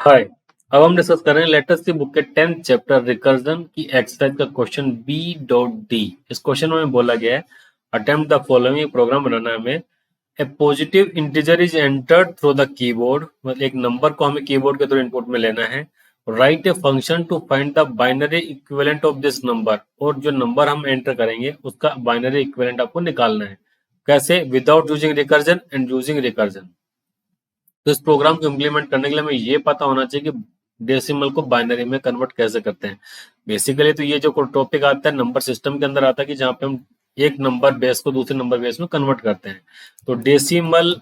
हाय। अब हम डिस्कस कर रहे हैं लेटेस्ट बुक के 10th चैप्टर रिकर्जन की एक्सरसाइज का क्वेश्चन B.D। इस क्वेश्चन में बोला गया है अटेम्प्ट द फॉलोइंग, प्रोग्राम बनाना है हमें। A positive integer is entered through the keyboard, मतलब एक नंबर को हमें कीबोर्ड के थ्रू इनपुट में लेना है। Write a function to find the binary equivalent of this number, और जो नंबर हम एंटर करेंगे उसका बाइनरी इक्विवेलेंट आपको निकालना है। कैसे? Without using recursion and using recursion. तो इस प्रोग्राम को इम्प्लीमेंट करने के लिए हमें ये पता होना चाहिए कि डेसिमल को बाइनरी में कन्वर्ट कैसे करते हैं। बेसिकली तो ये जो टॉपिक आता है नंबर सिस्टम के अंदर आता है कि जहाँ पे हम एक नंबर बेस को दूसरे नंबर बेस में कन्वर्ट करते हैं। तो डेसिमल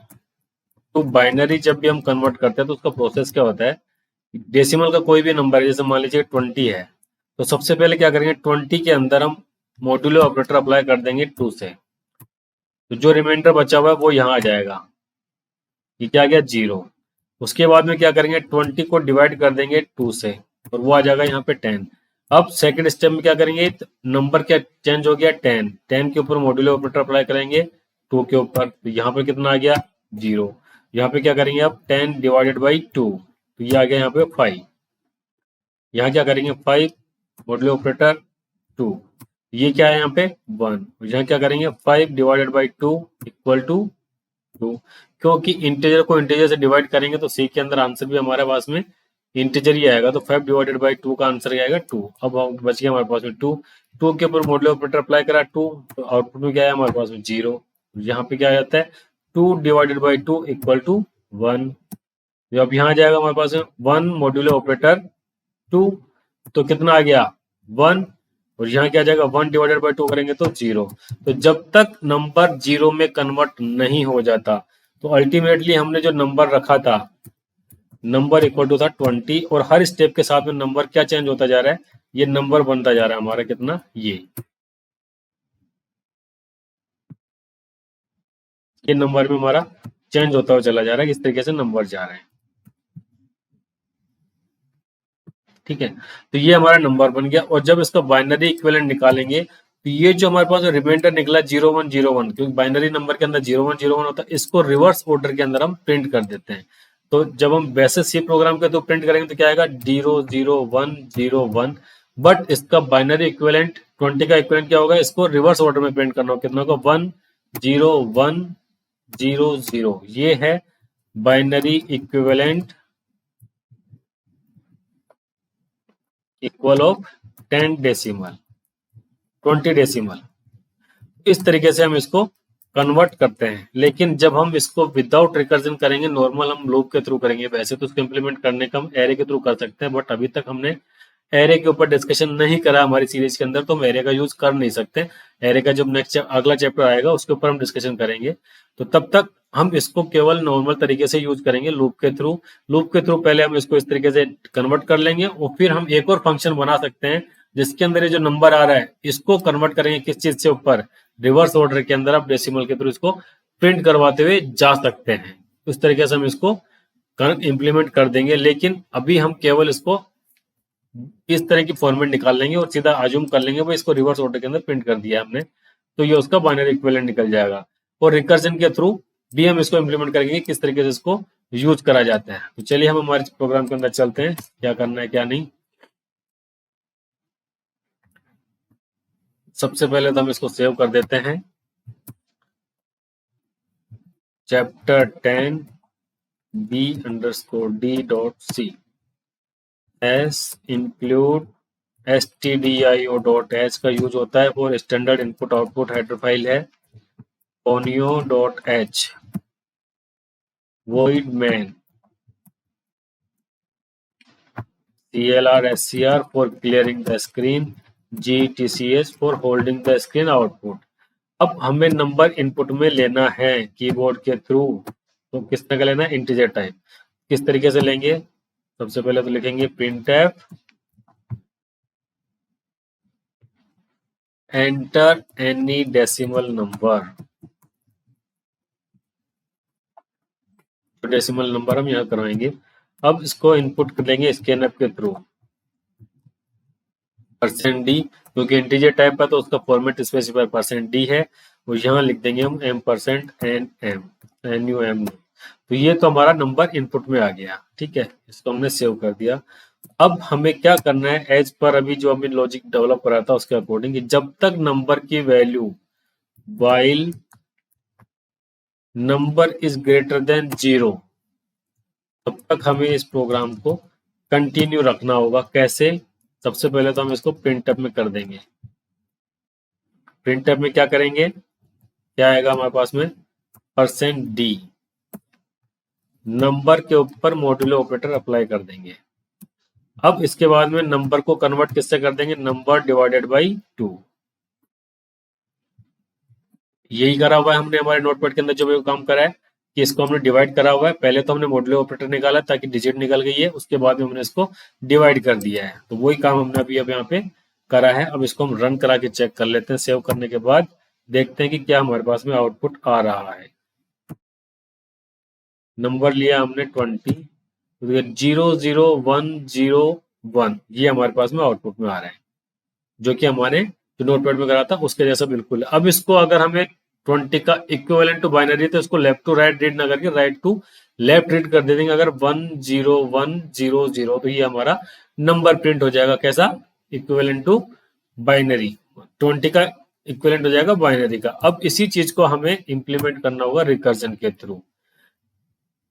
टू बाइनरी जब भी हम कन्वर्ट करते हैं तो उसका प्रोसेस क्या होता है। डेसिमल का कोई भी नंबर है, जैसे मान लीजिए 20 है, तो सबसे पहले क्या करेंगे, 20 के अंदर हम मॉड्यूलो ऑपरेटर अप्लाई कर देंगे 2 से। तो जो रिमाइंडर बचा हुआ है वो यहाँ आ जाएगा, ये क्या आ गया 0। उसके बाद में क्या करेंगे, 20 को डिवाइड कर देंगे 2 से और वो आ जाएगा यहाँ पे 10। अब सेकंड स्टेप में क्या करेंगे, नंबर क्या चेंज हो गया 10, 10 के ऊपर मॉड्यूलो ऑपरेटर अप्लाई करेंगे 2 के ऊपर, तो यहाँ पर कितना आ गया 0। यहाँ पे क्या करेंगे अब 10 डिवाइडेड बाई 2, तो ये आ गया यहाँ पे 5। यहाँ क्या करेंगे 5 मॉड्यूलो ऑपरेटर 2, ये क्या है यहाँ पे 1। यहाँ क्या करेंगे 5 डिवाइडेड बाई 2 इक्वल टू 2, क्योंकि इंटीजर को इंटीजर से डिवाइड करेंगे तो सी के अंदर आंसर भी हमारे पास में इंटीजर ही आएगा, तो 5 डिवाइडेड बाई 2 का आंसर आएगा 2। अब बच गया हमारे पास में 2, 2 के ऊपर मॉड्यूलो ऑपरेटर अप्लाई करा 2, तो आउटपुट में क्या है हमारे पास में 0। यहाँ पे क्या आ जाता है 2 डिवाइडेड बाई 2 इक्वल टू 1। अब यहाँ जाएगा हमारे पास में 1 मॉड्यूलो ऑपरेटर 2, तो कितना आ गया 1, और यहाँ क्या आ जाएगा 1 डिवाइडेड बाई 2 करेंगे तो 0। तो जब तक नंबर 0 में कन्वर्ट नहीं हो जाता, तो अल्टीमेटली हमने जो नंबर रखा था, नंबर इक्वल टू था 20, और हर स्टेप के साथ में नंबर क्या चेंज होता जा रहा है, ये नंबर बनता जा रहा है हमारा कितना, ये नंबर में हमारा चेंज होता हुआ चला जा रहा है। इस तरीके से नंबर जा रहे हैं, ठीक है। तो ये हमारा नंबर बन गया, और जब इसका बाइनरी इक्विवेलेंट निकालेंगे तो ये जो हमारे पास रिमाइंडर निकला 0101, क्योंकि बाइनरी नंबर के अंदर 0101 होता है, इसको रिवर्स ऑर्डर के अंदर हम प्रिंट कर देते हैं। तो जब हम वैसे सी प्रोग्राम के तो प्रिंट करेंगे तो क्या आएगा 00101, बट इसका बाइनरी इक्विवेलेंट 20 का इक्विवेलेंट क्या होगा, इसको रिवर्स ऑर्डर में प्रिंट करना होगा। कितना होगा 10100, ये है binary equivalent equal of 10 decimal 20 decimal. इस तरीके से हम इसको कन्वर्ट करते हैं। लेकिन जब हम इसको विदाउट रिकर्जन करेंगे, नॉर्मल हम लूप के थ्रू करेंगे, वैसे तो इसको इम्प्लीमेंट करने का हम एरे के थ्रू कर सकते हैं, बट अभी तक हमने एरे के ऊपर डिस्कशन नहीं करा हमारी सीरीज के अंदर, तो हम एरे का यूज कर नहीं सकते। एरे का जब नेक्स्ट अगला चैप्टर आएगा उसके ऊपर हम डिस्कशन करेंगे, तो तब तक हम इसको केवल नॉर्मल तरीके से यूज करेंगे लूप के थ्रू। लूप के थ्रू पहले हम इसको इस तरीके से कन्वर्ट कर लेंगे, और फिर हम एक और फंक्शन बना सकते हैं जिसके अंदर ये जो नंबर आ रहा है इसको कन्वर्ट करेंगे किस चीज से ऊपर, रिवर्स ऑर्डर के अंदर आप डेसिमल के थ्रू इसको प्रिंट करवाते हुए जा सकते हैं। उस तरीके से हम इसको इम्प्लीमेंट कर देंगे। लेकिन अभी हम केवल इसको इस तरह की फॉर्मेट निकाल लेंगे और सीधा अज्यूम कर लेंगे भाई इसको रिवर्स ऑर्डर के अंदर प्रिंट कर दिया हमने, तो ये उसका बाइनरी इक्विवेलेंट निकल जाएगा। और रिकर्जन के थ्रू भी हम इसको इम्प्लीमेंट करेंगे किस तरीके से इसको यूज करा जाता है। तो चलिए हम हमारे प्रोग्राम के अंदर चलते हैं, क्या करना है क्या नहीं। सबसे पहले तो हम इसको सेव कर देते हैं, chapter 10 B_D.C S include stdio.h का यूज होता है और standard input output header file है ponyo.h void main clr scr for clearing the screen gtch for holding the screen output। अब हमें नंबर इनपुट में लेना है कीबोर्ड के थ्रू, तो किस तरह का लेना है, इंटीजर टाइप। किस तरीके से लेंगे, सबसे पहले तो लिखेंगे printf enter any decimal number, तो डेसिमल नंबर हम यहाँ करवाएंगे। अब इसको इनपुट कर लेंगे स्कैनफ के थ्रू %d, क्योंकि इंटीजर टाइप का तो उसका फॉर्मेट स्पेसिफाई %d है, और यहाँ लिख देंगे हम m%, n m, तो ये तो हमारा नंबर इनपुट में आ गया, ठीक है, इसको हमने सेव कर दिया। अब हमें क्या करना है, एज पर अभी जो हमने लॉजिक डेवलप करा था उसके अकॉर्डिंग, जब तक नंबर की value while number is greater than 0, तब तक हमें इस प्रोग्राम को कंटिन्यू रखना होगा। कैसे? सबसे पहले तो हम इसको प्रिंटफ में कर देंगे। प्रिंटफ में क्या करेंगे, क्या आएगा हमारे पास में, %d, नंबर के ऊपर मॉड्यूलो ऑपरेटर अप्लाई कर देंगे। अब इसके बाद में नंबर को कन्वर्ट किससे कर देंगे, नंबर डिवाइडेड बाई 2। यही करा हुआ है हमने हमारे नोटपैड के अंदर, जो भी काम करा है कि इसको हमने डिवाइड करा हुआ है। पहले तो हमने मॉड्यूलो ऑपरेटर निकाला ताकि डिजिट निकल गई है, उसके बाद में हमने इसको डिवाइड कर दिया है। तो वही काम हमने अभी अब यहाँ पे करा है। अब इसको हम रन करा के चेक कर लेते हैं। सेव करने के बाद देखते हैं कि क्या हमारे पास में आउटपुट आ रहा है। नंबर लिया हमने 20, 00101, ये हमारे पास में आउटपुट में आ रहा है, जो कि हमारे जो नोटपैड में करा था उसके जैसा बिल्कुल है। अब इसको अगर हमें 20 का इक्विवेलेंट टू बाइनरी, तो इसको लेफ्ट टू राइट रीड ना करके राइट टू लेफ्ट रीड कर दे देंगे। अगर 10100, तो ये हमारा नंबर प्रिंट हो जाएगा। कैसा? इक्विवेलेंट टू बाइनरी, 20 का इक्विवेलेंट हो जाएगा बाइनरी का। अब इसी चीज को हमें इंप्लीमेंट करना होगा रिकर्जन के थ्रू।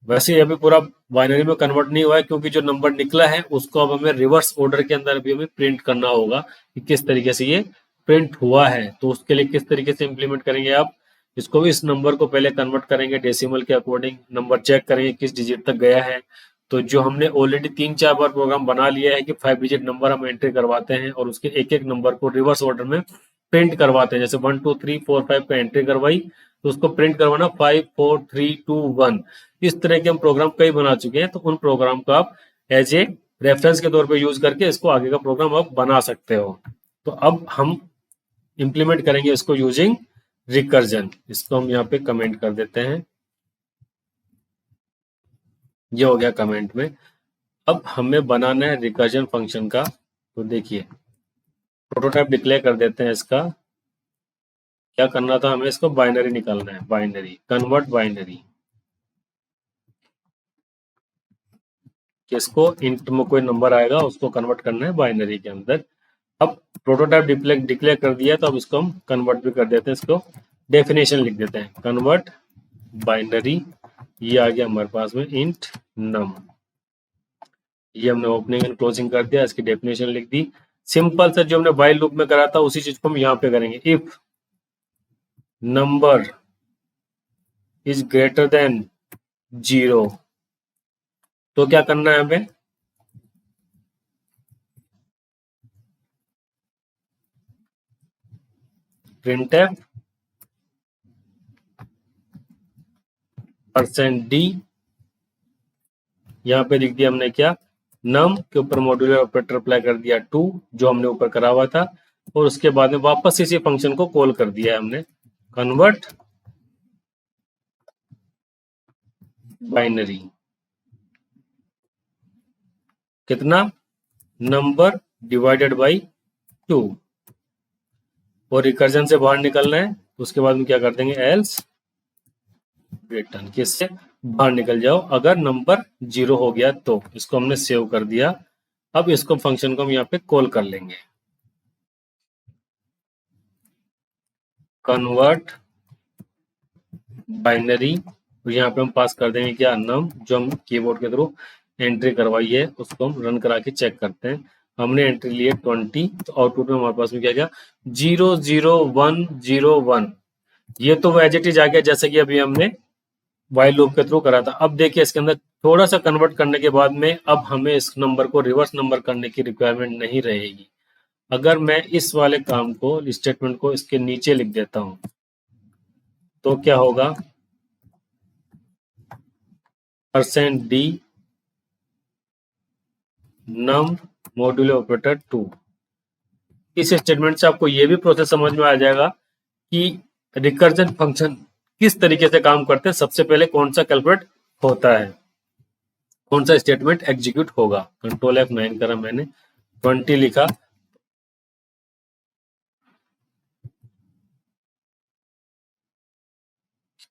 वैसे अभी पूरा बाइनरी में कन्वर्ट नहीं हुआ है, क्योंकि जो नंबर निकला है उसको अब हमें रिवर्स ऑर्डर के अंदर भी हमें प्रिंट करना होगा कि किस तरीके से ये प्रिंट हुआ है। तो उसके लिए किस तरीके से इंप्लीमेंट करेंगे आप, इसको भी इस नंबर को पहले कन्वर्ट करेंगे डेसिमल के अकॉर्डिंग, नंबर चेक करेंगे किस डिजिट तक गया है। तो जो हमने ऑलरेडी 3-4 बार प्रोग्राम बना लिया है कि 5 डिजिट नंबर हम एंट्री करवाते हैं और उसके एक एक नंबर को रिवर्स ऑर्डर में प्रिंट करवाते हैं। जैसे 1 2 3 4 5 का एंट्री करवाई, तो उसको प्रिंट करवाना 5 4 3 2 1। इस तरह के हम प्रोग्राम कई बना चुके हैं। तो उन प्रोग्राम को आप एज ए रेफरेंस के तौर पे यूज करके इसको आगे का प्रोग्राम आप बना सकते हो। तो अब हम इंप्लीमेंट करेंगे इसको यूजिंग रिकर्जन। इसको हम यहाँ पे कमेंट कर देते हैं, ये हो गया कमेंट में। अब हमें बनाना है रिकर्जन फंक्शन का। तो देखिए, प्रोटोटाइप डिक्लेयर कर देते हैं इसका। क्या करना था हमें, इसको बाइनरी निकालना है, बाइनरी कन्वर्ट बाइनरी, किसको, इंट में कोई नंबर आएगा उसको कन्वर्ट करना है बाइनरी के अंदर। अब प्रोटोटाइप डिक्लेयर कर दिया, तो अब इसको हम कन्वर्ट भी कर देते हैं। इसको डेफिनेशन लिख देते हैं, कन्वर्ट बाइनरी, ये आ गया हमारे पास में इंट नम। ये हमने ओपनिंग एंड क्लोजिंग कर दिया, इसकी डेफिनेशन लिख दी। सिंपल सा जो हमने व्हाइल लूप में करा था उसी चीज को हम यहाँ पे करेंगे। If number is greater than 0, तो क्या करना है हमें, printf %d, यहाँ पे लिख दिया हमने क्या, नम के ऊपर मॉड्यूलर ऑपरेटर अप्लाई कर दिया 2, जो हमने ऊपर करा हुआ था, और उसके बाद में वापस इसी फंक्शन को कॉल कर दिया है हमने, कन्वर्ट बाइनरी, कितना, नंबर डिवाइडेड बाई 2। और रिकर्जन से बाहर निकलना है, उसके बाद में क्या कर देंगे, एल्स रिटर्न, किससे बाहर निकल जाओ अगर नंबर 0 हो गया तो। इसको हमने सेव कर दिया। अब इसको फंक्शन को हम यहाँ पे कॉल कर लेंगे, कन्वर्ट बाइनरी, और यहाँ पे हम पास कर देंगे क्या, नम, जो हम कीबोर्ड के थ्रू एंट्री करवाई है उसको हम रन करा के चेक करते हैं। हमने एंट्री लिए 20, तो आउटपुट में हमारे पास में क्या गया, 00101। ये तो वो एज इट इज आ गया जैसे कि अभी हमने वाइल लूप के थ्रू करा था। अब देखिए इसके अंदर थोड़ा सा कन्वर्ट करने के बाद में अब हमें इस नंबर को रिवर्स नंबर करने की रिक्वायरमेंट नहीं रहेगी। अगर मैं इस वाले काम को, स्टेटमेंट को इसके नीचे लिख देता हूं, तो क्या होगा, %d नम मॉड्यूलो ऑपरेटर 2। इस स्टेटमेंट से आपको ये भी प्रोसेस समझ में आ जाएगा कि रिकर्जन फंक्शन किस तरीके से काम करते हैं। सबसे पहले कौन सा कैलकुलेट होता है, कौन सा स्टेटमेंट एग्जीक्यूट होगा। कंट्रोल F9 करा मैंने, 20 लिखा,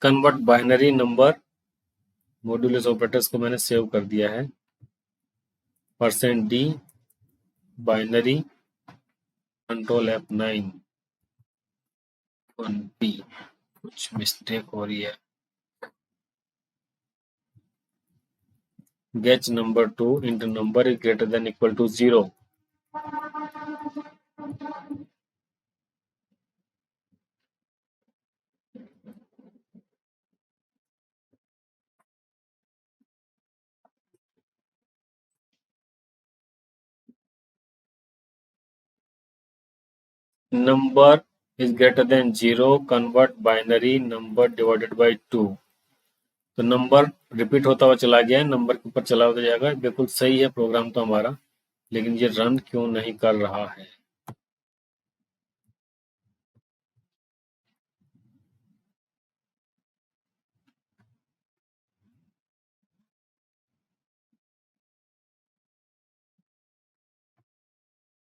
convert binary number modulus operators को मैंने सेव कर दिया है। %d binary control F9 1p, कुछ मिस्टेक हो रही है। Get number 2 into number is greater than equal to 0। Number is greater than 0, convert binary number divided by 2। तो नंबर रिपीट होता हुआ चला गया है, नंबर के ऊपर चला होता जाएगा। बिल्कुल सही है प्रोग्राम तो हमारा, लेकिन ये रन क्यों नहीं कर रहा है?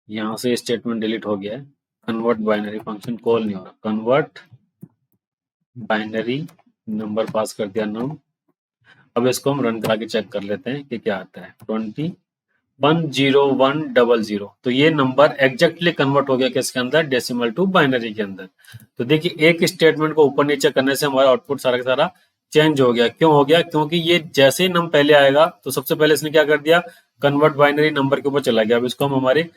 यहाँ से स्टेटमेंट डिलीट हो गया है। कन्वर्ट बाइनरी फंक्शन कॉल नहीं हो रहा। कन्वर्ट बाइनरी नंबर पास कर दिया नम। अब इसको हम रन करा के चेक कर लेते हैं कि क्या आता है। 210100। तो ये नंबर एग्जैक्टली कन्वर्ट हो गया किसके अंदर? डेसिमल टू बाइनरी के अंदर। तो देखिए एक स्टेटमेंट को ऊपर नीचे करने से हमारा आउटपुट सारा का सारा चेंज हो गया। क्यों हो गया? क्योंकि ये जैसे ही नम पहले आएगा तो सबसे पहले इसने क्या कर दिया? कन्वर्ट बाइनरी नंबर के ऊपर चला गया। अब इसको हम हमारे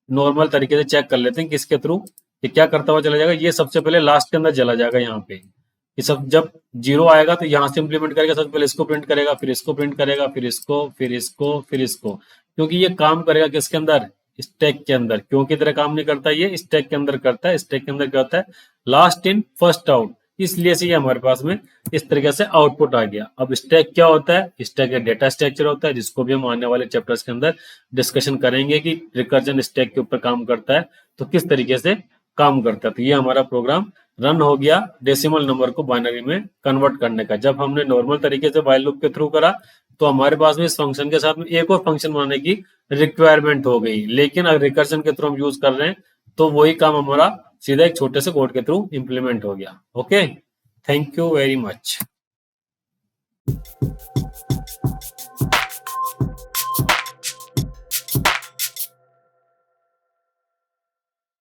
नॉर्मल तरीके से चेक कर लेते हैं किसके थ्रू ये क्या करता हुआ चला जाएगा। ये सबसे पहले लास्ट के अंदर चला जाएगा। यहाँ पे ये सब जब 0 आएगा तो यहाँ से इंप्लीमेंट करेगा। सबसे पहले इसको प्रिंट करेगा, फिर इसको प्रिंट करेगा, फिर इसको, फिर इसको, फिर इसको, क्योंकि ये काम करेगा किसके अंदर? स्टैक के अंदर। क्यों की तरह काम नहीं करता, ये स्टैक के अंदर करता है। स्टैक के अंदर क्या होता है? Last in first out. इसलिए से ये हमारे पास में इस तरीके से आउटपुट आ गया। अब स्टैक क्या होता है? स्टैक एक डेटा स्ट्रक्चर होता है, जिसको भी हम आने वाले चैप्टर्स के अंदर डिस्कशन करेंगे कि रिकर्जन स्टैक के ऊपर काम करता है तो किस तरीके से काम करता है। तो ये हमारा प्रोग्राम रन हो गया डेसिमल नंबर को बाइनरी में कन्वर्ट करने का। जब हमने नॉर्मल तरीके से व्हाइल लूप के थ्रू करा तो हमारे पास में इस फंक्शन के साथ में एक और फंक्शन बनाने की रिक्वायरमेंट हो गई। लेकिन अगर रिकर्जन के थ्रू हम यूज कर रहे हैं तो वही काम हमारा सीधा एक छोटे से कोड के थ्रू इंप्लीमेंट हो गया। Okay, thank you very much.